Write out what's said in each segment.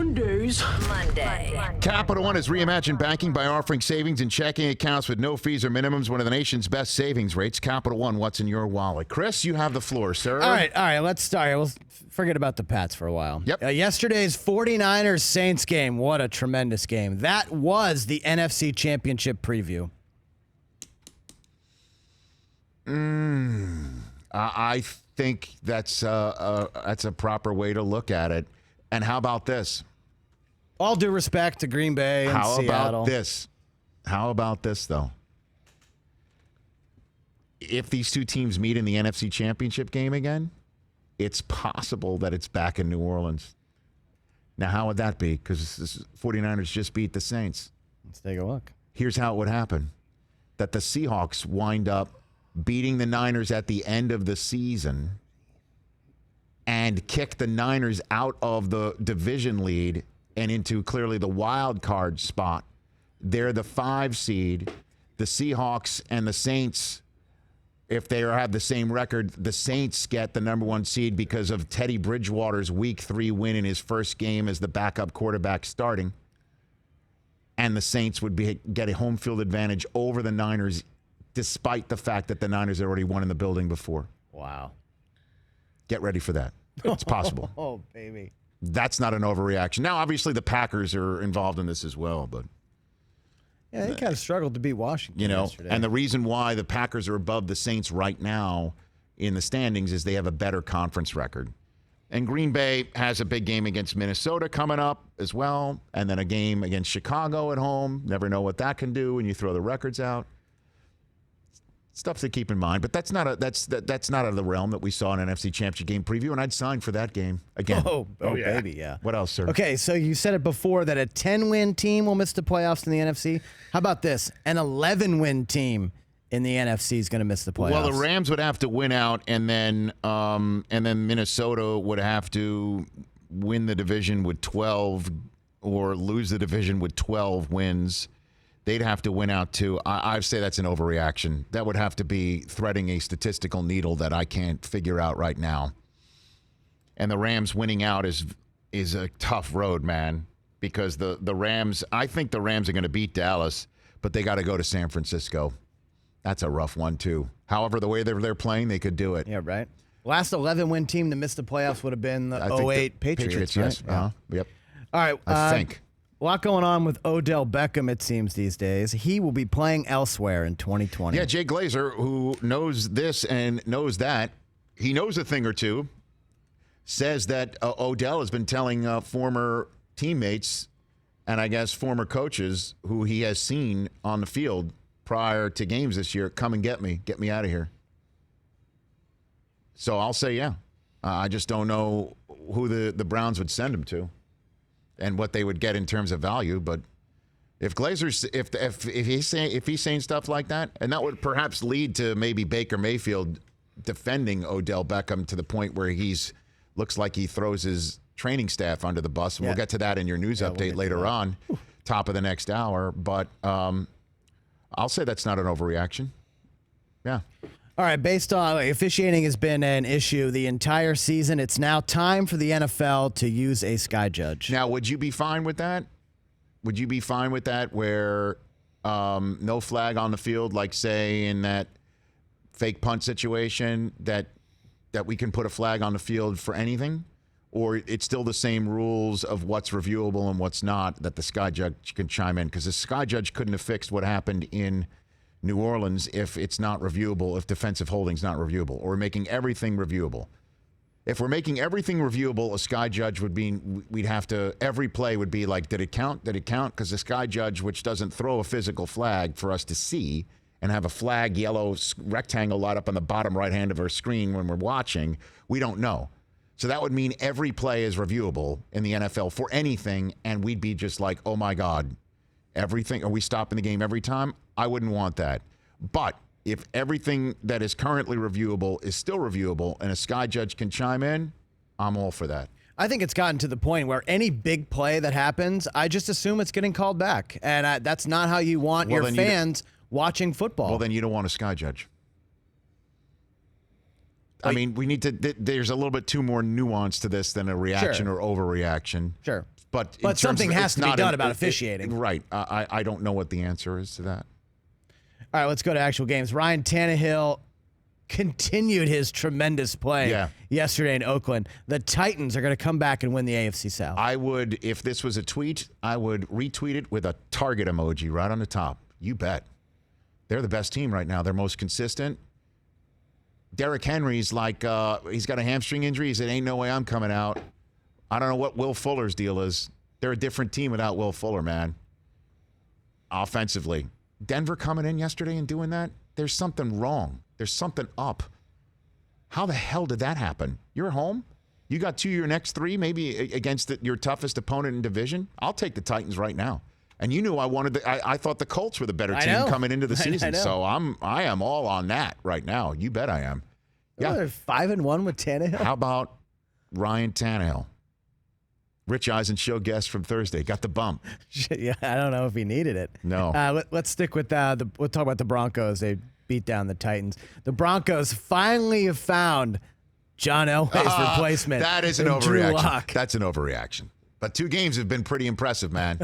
Monday. Capital One has reimagined banking by offering savings and checking accounts with no fees or minimums, one of the nation's best savings rates. Capital One, what's in your wallet? Chris, you have the floor, sir. All right, let's start. We'll forget about the Pats for a while. Yep. Yesterday's 49ers-Saints game, what a tremendous game. That was the NFC Championship preview. I think that's a proper way to look at it. And how about this? All due respect to Green Bay and How Seattle. about this? How about this, though? If these two teams meet in the NFC Championship game again, it's possible that it's back in New Orleans. Now, how would that be? Because the 49ers just beat the Saints. Let's take a look. Here's how it would happen. That the Seahawks wind up beating the Niners at the end of the season and kick the Niners out of the division lead and into clearly the wild card spot. They're the 5 seed. The Seahawks and the Saints, if they have the same record, the Saints get the number 1 seed because of Teddy Bridgewater's Week 3 win in his first game as the backup quarterback starting. And the Saints would get a home field advantage over the Niners, despite the fact that the Niners had already won in the building before. Wow. Get ready for that. It's possible. Oh, baby. That's not an overreaction. Now, obviously, the Packers are involved in this as well, but yeah, they kind of struggled to beat Washington yesterday. And the reason why the Packers are above the Saints right now in the standings is they have a better conference record. And Green Bay has a big game against Minnesota coming up as well, and then a game against Chicago at home. Never know what that can do when you throw the records out. Stuff to keep in mind, but that's not out of the realm that we saw in an NFC Championship game preview, and I'd sign for that game again. Oh yeah. Baby, yeah. What else, sir? Okay, so you said it before that a 10-win team will miss the playoffs in the NFC. How about this? An 11-win team in the NFC is going to miss the playoffs. Well, the Rams would have to win out, and then Minnesota would have to win the division with 12 or lose the division with 12 wins. They'd have to win out too. I say that's an overreaction. That would have to be threading a statistical needle that I can't figure out right now. And the Rams winning out is a tough road, man, because the Rams, I think the Rams are going to beat Dallas, but they got to go to San Francisco. That's a rough one too. However, the way they're playing, they could do it. Yeah, right. Last 11-win team to miss the playoffs would have been the 08 Patriots, right? Yes. Yeah. Yep. All right. I think. A lot going on with Odell Beckham, it seems, these days. He will be playing elsewhere in 2020. Yeah, Jay Glazer, who knows this and knows that, he knows a thing or two, says that Odell has been telling former teammates and I guess former coaches who he has seen on the field prior to games this year, come and get me out of here. So I'll say, yeah. I just don't know who the Browns would send him to and what they would get in terms of value. But if Glazer's, if he's saying stuff like that, and that would perhaps lead to maybe Baker Mayfield defending Odell Beckham to the point where looks like he throws his training staff under the bus. And we'll get to that in your news update later on, top of the next hour. But I'll say that's not an overreaction. Yeah. All right, based on officiating has been an issue the entire season. It's now time for the NFL to use a sky judge. Now, would you be fine with that? Would you be fine with that where no flag on the field, like say in that fake punt situation, that we can put a flag on the field for anything? Or it's still the same rules of what's reviewable and what's not that the sky judge can chime in? Because the sky judge couldn't have fixed what happened in New Orleans if it's not reviewable, if defensive holding's not reviewable, or making everything reviewable. If we're making everything reviewable, a sky judge would be, we'd have to, every play would be like, did it count? Did it count? Because the sky judge, which doesn't throw a physical flag for us to see and have a flag yellow rectangle light up on the bottom right hand of our screen when we're watching, we don't know. So that would mean every play is reviewable in the NFL for anything, and we'd be just like, oh my God, everything, are we stopping the game every time? I wouldn't want that. But if everything that is currently reviewable is still reviewable and a sky judge can chime in, I'm all for that. I think it's gotten to the point where any big play that happens, I just assume it's getting called back. And that's not how you want your fans watching football. Well, then you don't want a sky judge. I mean, we need to, there's a little bit too more nuance to this than a reaction or overreaction. Sure. But something has to be done about officiating. Right. I don't know what the answer is to that. All right, let's go to actual games. Ryan Tannehill continued his tremendous play yesterday in Oakland. The Titans are going to come back and win the AFC South. I would, if this was a tweet, I would retweet it with a target emoji right on the top. You bet. They're the best team right now. They're most consistent. Derrick Henry's like, he's got a hamstring injury. He said, ain't no way I'm coming out. I don't know what Will Fuller's deal is. They're a different team without Will Fuller, man. Offensively. Denver coming in yesterday and doing that, there's something wrong. There's something up. How the hell did that happen? You're at home? You got 2 of your next 3, maybe against your toughest opponent in division? I'll take the Titans right now. And you knew I thought the Colts were the better team coming into the season. So I am all on that right now. You bet I am. Yeah. They're 5-1 with Tannehill. How about Ryan Tannehill? Rich Eisen show guest from Thursday got the bump. Yeah, I don't know if he needed it. No. Let's stick with we'll talk about the Broncos. They beat down the Titans. The Broncos finally have found John Elway's replacement. That is an overreaction. That's an overreaction. But 2 games have been pretty impressive, man.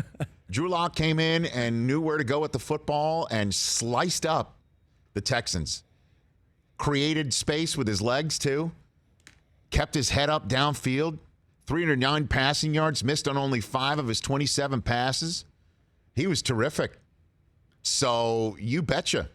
Drew Lock came in and knew where to go with the football and sliced up the Texans. Created space with his legs, too. Kept his head up downfield. 309 passing yards, missed on only 5 of his 27 passes. He was terrific. So you betcha.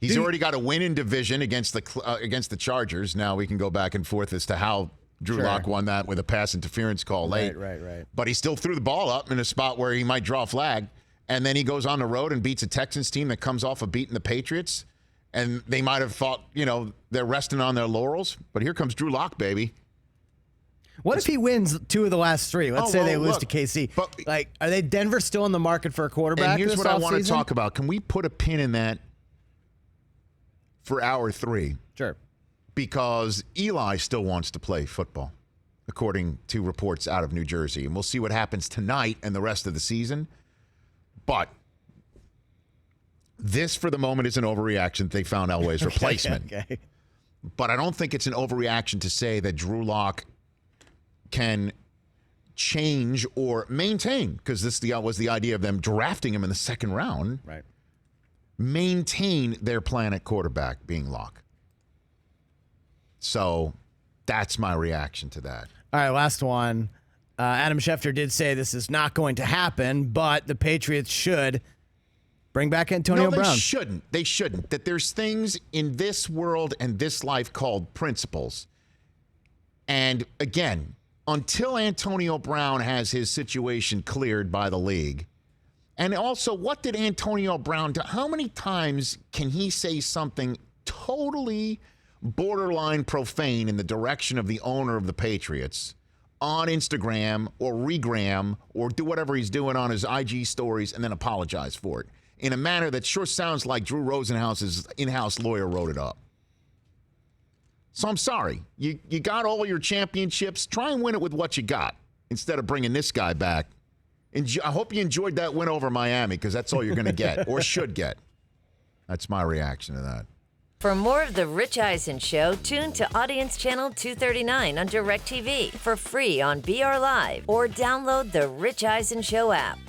He's already got a win in division against the Chargers. Now we can go back and forth as to how Drew Lock won that with a pass interference call late. Right. But he still threw the ball up in a spot where he might draw a flag. And then he goes on the road and beats a Texans team that comes off of beating the Patriots. And they might have thought, they're resting on their laurels. But here comes Drew Lock, baby. What if he wins 2 of the last 3? Let's say they lose to KC. But, are Denver still in the market for a quarterback? And here's what I want to season? talk about. Can we put a pin in that for hour 3? Sure. Because Eli still wants to play football, according to reports out of New Jersey. And we'll see what happens tonight and the rest of the season. But this, for the moment, is an overreaction. They found Elway's replacement. Okay. But I don't think it's an overreaction to say that Drew Lock can change or maintain, because this was the idea of them drafting him in the 2nd round. Right. Maintain their plan at quarterback being Lock. So that's my reaction to that. All right, last one. Adam Schefter did say this is not going to happen, but the Patriots should bring back Antonio Brown. They shouldn't. That there's things in this world and this life called principles. And again, until Antonio Brown has his situation cleared by the league, and also, what did Antonio Brown do? How many times can he say something totally borderline profane in the direction of the owner of the Patriots on Instagram or regram or do whatever he's doing on his IG stories and then apologize for it in a manner that sure sounds like Drew Rosenhaus's in-house lawyer wrote it up? So I'm sorry. You got all your championships. Try and win it with what you got instead of bringing this guy back. I hope you enjoyed that win over Miami, because that's all you're going to get or should get. That's my reaction to that. For more of The Rich Eisen Show, tune to Audience Channel 239 on DirecTV for free on BR Live or download the Rich Eisen Show app.